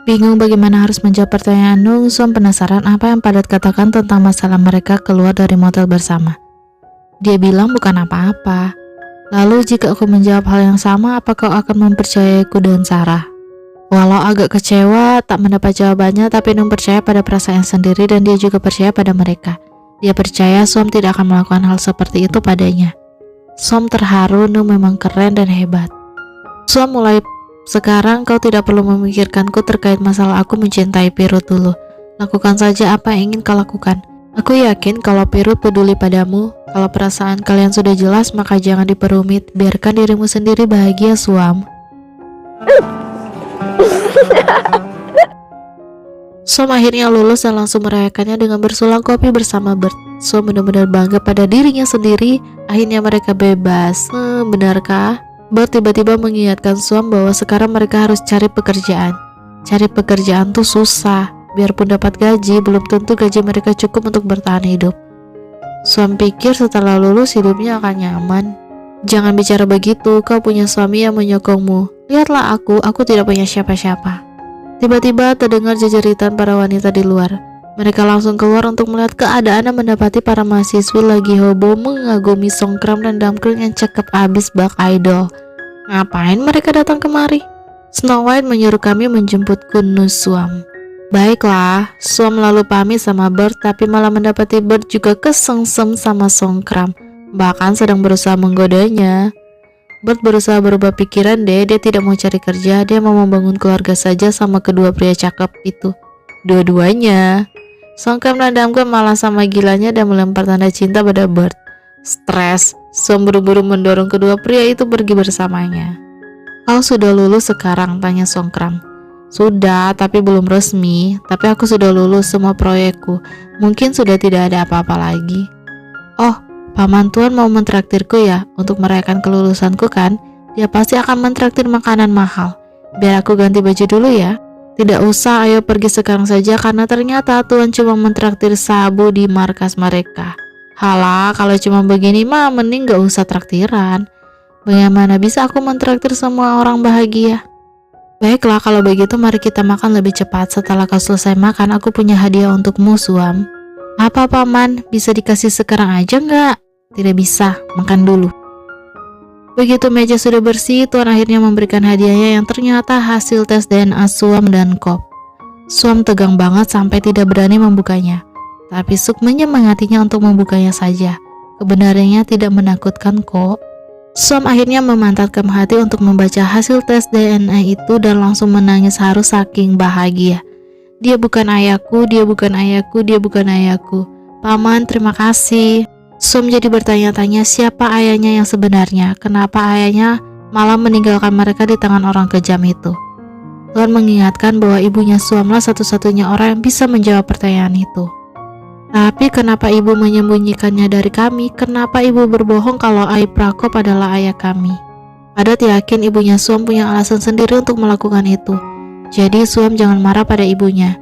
Bingung bagaimana harus menjawab pertanyaan Nung, Som penasaran apa yang Padat katakan tentang masalah mereka keluar dari motel bersama. Dia bilang bukan apa-apa. Lalu jika aku menjawab hal yang sama, apa kau akan mempercayaiku dan Sarah? Walau agak kecewa tak mendapat jawabannya, tapi Nung percaya pada perasaan sendiri dan dia juga percaya pada mereka. Dia percaya Som tidak akan melakukan hal seperti itu padanya. Som terharu, Nung memang keren dan hebat. Som, mulai sekarang kau tidak perlu memikirkanku terkait masalah aku mencintai Pirut dulu. Lakukan saja apa yang ingin kau lakukan. Aku yakin kalau Pirut peduli padamu. Kalau perasaan kalian sudah jelas, maka jangan diperumit. Biarkan dirimu sendiri bahagia, Suam. Som akhirnya lulus dan langsung merayakannya dengan bersulang kopi bersama Bert. Som benar-benar bangga pada dirinya sendiri. Akhirnya mereka bebas. Benarkah? Bert tiba-tiba mengingatkan Suam bahwa sekarang mereka harus cari pekerjaan. Cari pekerjaan tuh susah. Biarpun dapat gaji, belum tentu gaji mereka cukup untuk bertahan hidup. Suam pikir setelah lulus hidupnya akan nyaman. Jangan bicara begitu, kau punya suami yang menyokongmu. Lihatlah aku tidak punya siapa-siapa. Tiba-tiba terdengar jejeritan para wanita di luar. Mereka langsung keluar untuk melihat keadaan dan mendapati para mahasiswi lagi hobo mengagumi Songkram dan Damkring yang cakep abis bak idol. Ngapain mereka datang kemari? Snow White menyuruh kami menjemputku, Nus Suam. Baiklah, Suam lalu pamit sama Bert, tapi malah mendapati Bert juga kesengsem sama Songkram, bahkan sedang berusaha menggodanya. Bert berusaha berubah pikiran dia tidak mau cari kerja, dia mau membangun keluarga saja sama kedua pria cakep itu. Dua-duanya. Songkram dan Damkring malah sama gilanya dan melempar tanda cinta pada Bert. Stres, Suam buru-buru mendorong kedua pria itu pergi bersamanya. Kau sudah lulus sekarang? Tanya Songkram. Sudah, tapi belum resmi. Tapi aku sudah lulus semua proyekku. Mungkin sudah tidak ada apa-apa lagi. Oh, paman tuan mau mentraktirku ya untuk merayakan kelulusanku kan? Dia pasti akan mentraktir makanan mahal. Biar aku ganti baju dulu ya. Tidak usah, ayo pergi sekarang saja karena ternyata tuan cuma mentraktir sabu di markas mereka. Halah, kalau cuma begini mah mending gak usah traktiran. Bagaimana bisa aku mentraktir semua orang bahagia? Baiklah, kalau begitu mari kita makan lebih cepat. Setelah kau selesai makan, aku punya hadiah untukmu, Suam. Apa paman? Bisa dikasih sekarang aja nggak? Tidak bisa, makan dulu. Begitu meja sudah bersih, tuan akhirnya memberikan hadiahnya yang ternyata hasil tes DNA Suam dan Kop. Suam tegang banget sampai tidak berani membukanya. Tapi Suk menyemangatinya untuk membukanya saja. Kebenarannya tidak menakutkan kok. Suam akhirnya memantapkan hati untuk membaca hasil tes DNA itu dan langsung menangis haru saking bahagia. Dia bukan ayahku, dia bukan ayahku, dia bukan ayahku. Paman, terima kasih. Suam jadi bertanya-tanya siapa ayahnya yang sebenarnya. Kenapa ayahnya malah meninggalkan mereka di tangan orang kejam itu. Tuan mengingatkan bahwa ibunya Suamlah satu-satunya orang yang bisa menjawab pertanyaan itu. Tapi kenapa ibu menyembunyikannya dari kami? Kenapa ibu berbohong kalau Ai Prakop adalah ayah kami? Padat yakin ibunya Suam punya alasan sendiri untuk melakukan itu. Jadi Suam jangan marah pada ibunya.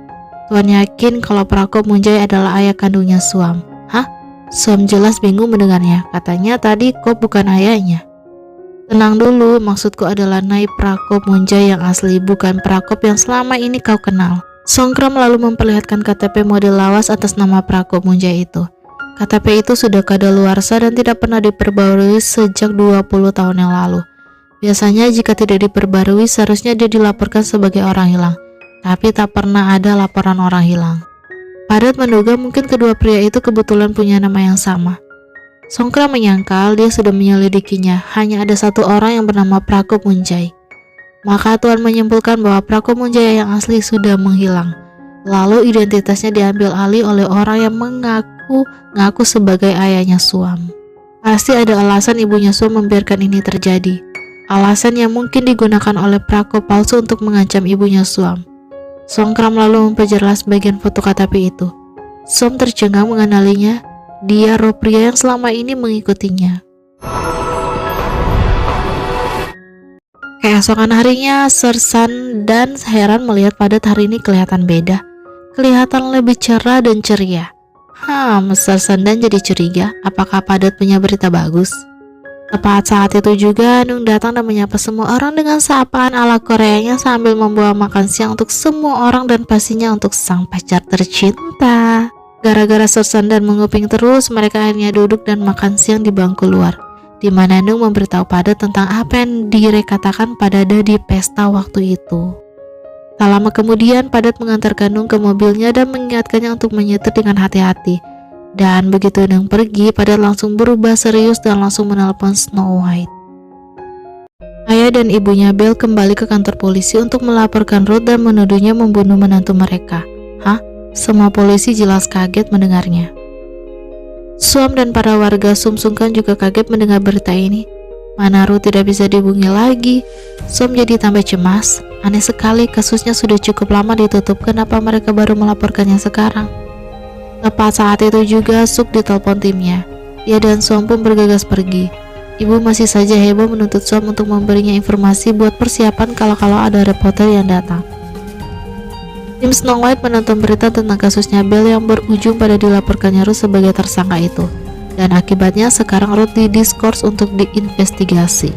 Tuan yakin kalau Prakop Munjai adalah ayah kandungnya Suam. Hah? Suam jelas bingung mendengarnya. Katanya tadi Kop bukan ayahnya. Tenang dulu, maksudku adalah Nai Prakop Munjai yang asli, bukan Prakop yang selama ini kau kenal. Songkram lalu memperlihatkan KTP model lawas atas nama Prakop Munjai itu. KTP itu sudah kadaluarsa dan tidak pernah diperbarui sejak 20 tahun yang lalu. Biasanya jika tidak diperbarui seharusnya dia dilaporkan sebagai orang hilang. Tapi tak pernah ada laporan orang hilang. Padat menduga mungkin kedua pria itu kebetulan punya nama yang sama. Songkram menyangkal dia sudah menyelidikinya, hanya ada satu orang yang bernama Prakop Munjai. Maka Tuan menyimpulkan bahwa Prakop Munjai yang asli sudah menghilang. Lalu identitasnya diambil alih oleh orang yang mengaku sebagai ayahnya Suam. Pasti ada alasan ibunya Suam membiarkan ini terjadi. Alasan yang mungkin digunakan oleh Prakop palsu untuk mengancam ibunya Suam. Songkram lalu memperjelas bagian foto KTP itu. Suam tercengang mengenalinya. Dia roh pria yang selama ini mengikutinya. Keesokan harinya, Sersan dan heran melihat Padat hari ini kelihatan beda. Kelihatan lebih cerah dan ceria. Sersan dan jadi curiga, apakah Padat punya berita bagus? Tepat saat itu juga Nung datang dan menyapa semua orang dengan sapaan ala Koreanya sambil membawa makan siang untuk semua orang dan pastinya untuk sang pacar tercinta. Gara-gara sersan dan menguping terus, mereka akhirnya duduk dan makan siang di bangku luar, di mana Nung memberitahu Padat tentang apa yang dikatakan pada Dada di pesta waktu itu. Tak lama kemudian Padat mengantarkan Nung ke mobilnya dan mengingatkannya untuk menyetir dengan hati-hati. Dan begitu Nung pergi, Padat langsung berubah serius dan langsung menelpon Snow White. Ayah dan ibunya Belle kembali ke kantor polisi untuk melaporkan Ruth dan menuduhnya membunuh menantu mereka. Hah? Semua polisi jelas kaget mendengarnya. Suam dan para warga Sumsungkan juga kaget mendengar berita ini. Mana Ruth tidak bisa dihubungi lagi. Suam jadi tambah cemas. Aneh sekali, kasusnya sudah cukup lama ditutup, kenapa mereka baru melaporkannya sekarang? Tepat saat itu juga Suk ditelepon timnya. Dia dan Suam pun bergegas pergi. Ibu masih saja heboh menuntut Suam untuk memberinya informasi buat persiapan kalau ada reporter yang datang. Tim Snow White menonton berita tentang kasusnya Belle yang berujung pada dilaporkannya Ruth sebagai tersangka itu. Dan akibatnya sekarang Ruth didiskors untuk diinvestigasi.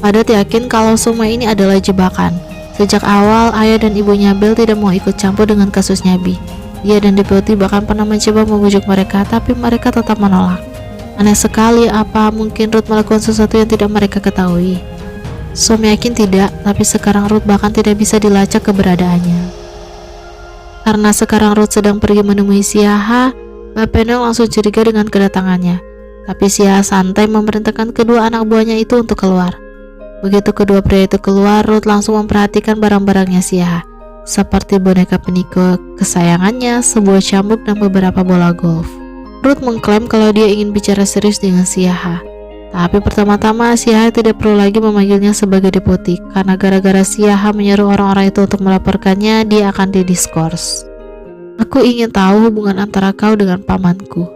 Padat yakin kalau semua ini adalah jebakan. Sejak awal ayah dan ibunya Belle tidak mau ikut campur dengan kasusnya Bi. Dia dan Deputy bahkan pernah mencoba membujuk mereka, tapi mereka tetap menolak. Aneh sekali, apa mungkin Ruth melakukan sesuatu yang tidak mereka ketahui? Suami yakin tidak, tapi sekarang Ruth bahkan tidak bisa dilacak keberadaannya. Karena sekarang Ruth sedang pergi menemui Siaha, Mbak Penel langsung curiga dengan kedatangannya. Tapi Siaha santai memerintahkan kedua anak buahnya itu untuk keluar. Begitu kedua pria itu keluar, Ruth langsung memperhatikan barang-barangnya Siaha, seperti boneka peniko kesayangannya, sebuah cambuk, dan beberapa bola golf. Ruth mengklaim kalau dia ingin bicara serius dengan Siaha. Tapi pertama-tama Siaha tidak perlu lagi memanggilnya sebagai deputi, karena gara-gara Siaha menyeru orang-orang itu untuk melaporkannya, dia akan didiskors. Aku ingin tahu hubungan antara kau dengan pamanku.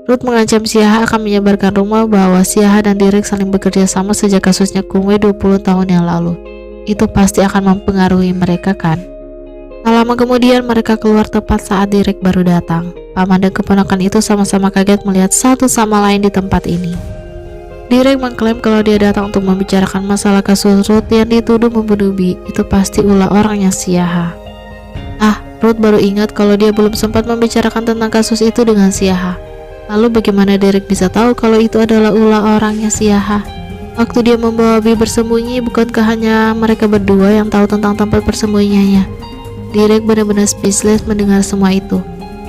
Ruth mengancam Siaha akan menyebarkan rumor bahwa Siaha dan Derek saling bekerja sama sejak kasusnya Kungwe 20 tahun yang lalu. Itu pasti akan mempengaruhi mereka kan? Tak lama kemudian mereka keluar tepat saat Derek baru datang. Paman dan keponakan itu sama-sama kaget melihat satu sama lain di tempat ini. Derek mengklaim kalau dia datang untuk membicarakan masalah kasus Ruth yang dituduh membunuh Bi. Itu pasti ulah orangnya Siaha. Ruth baru ingat kalau dia belum sempat membicarakan tentang kasus itu dengan Siaha. Lalu bagaimana Derek bisa tahu kalau itu adalah ulah orangnya Siaha? Waktu dia membawa Bi bersembunyi, bukankah hanya mereka berdua yang tahu tentang tempat persembunyiannya? Derek benar-benar speechless mendengar semua itu.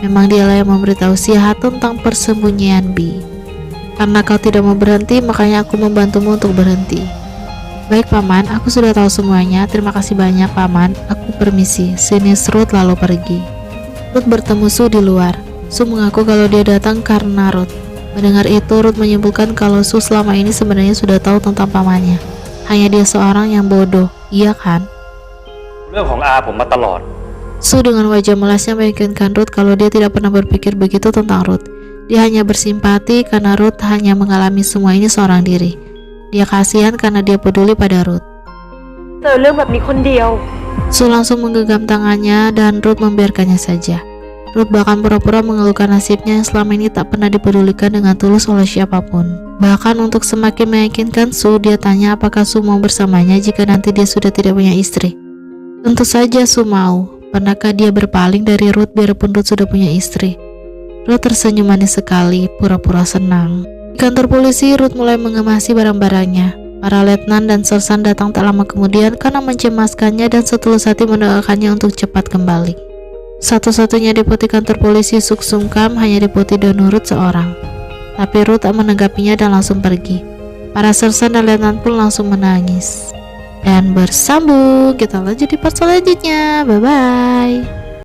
Memang dialah yang memberitahu Siaha tentang persembunyian Bi. Karena kau tidak mau berhenti, makanya aku membantumu untuk berhenti. Baik Paman, aku sudah tahu semuanya. Terima kasih banyak Paman. Aku permisi. Sini Ruth lalu pergi. Ruth bertemu Su di luar. Su mengaku kalau dia datang karena Ruth. Mendengar itu, Ruth menyimpulkan kalau Su selama ini sebenarnya sudah tahu tentang pamannya. Hanya dia seorang yang bodoh, iya kan? Su dengan wajah melasnya meyakinkan Ruth kalau dia tidak pernah berpikir begitu tentang Ruth. Dia hanya bersimpati karena Ruth hanya mengalami semua ini seorang diri. Dia kasihan karena dia peduli pada Ruth. Su langsung menggenggam tangannya dan Ruth membiarkannya saja. Ruth bahkan pura-pura mengeluhkan nasibnya yang selama ini tak pernah dipedulikan dengan tulus oleh siapapun. Bahkan untuk semakin meyakinkan Su, dia tanya apakah Su mau bersamanya jika nanti dia sudah tidak punya istri. Tentu saja Su mau. Pernahkah dia berpaling dari Ruth biarpun Ruth sudah punya istri? Ruth tersenyum manis sekali, pura-pura senang. Di kantor polisi, Ruth mulai mengemasi barang-barangnya. Para letnan dan sersan datang tak lama kemudian karena mencemaskannya dan setulus hati mendoakannya untuk cepat kembali. Satu-satunya deputi kantor polisi Suk Sungkam hanya deputi Donurut seorang. Tapi Ruth tak menanggapinya dan langsung pergi. Para sersan dan letnan pun langsung menangis. Dan bersambung, kita lanjut di part selanjutnya. Bye-bye.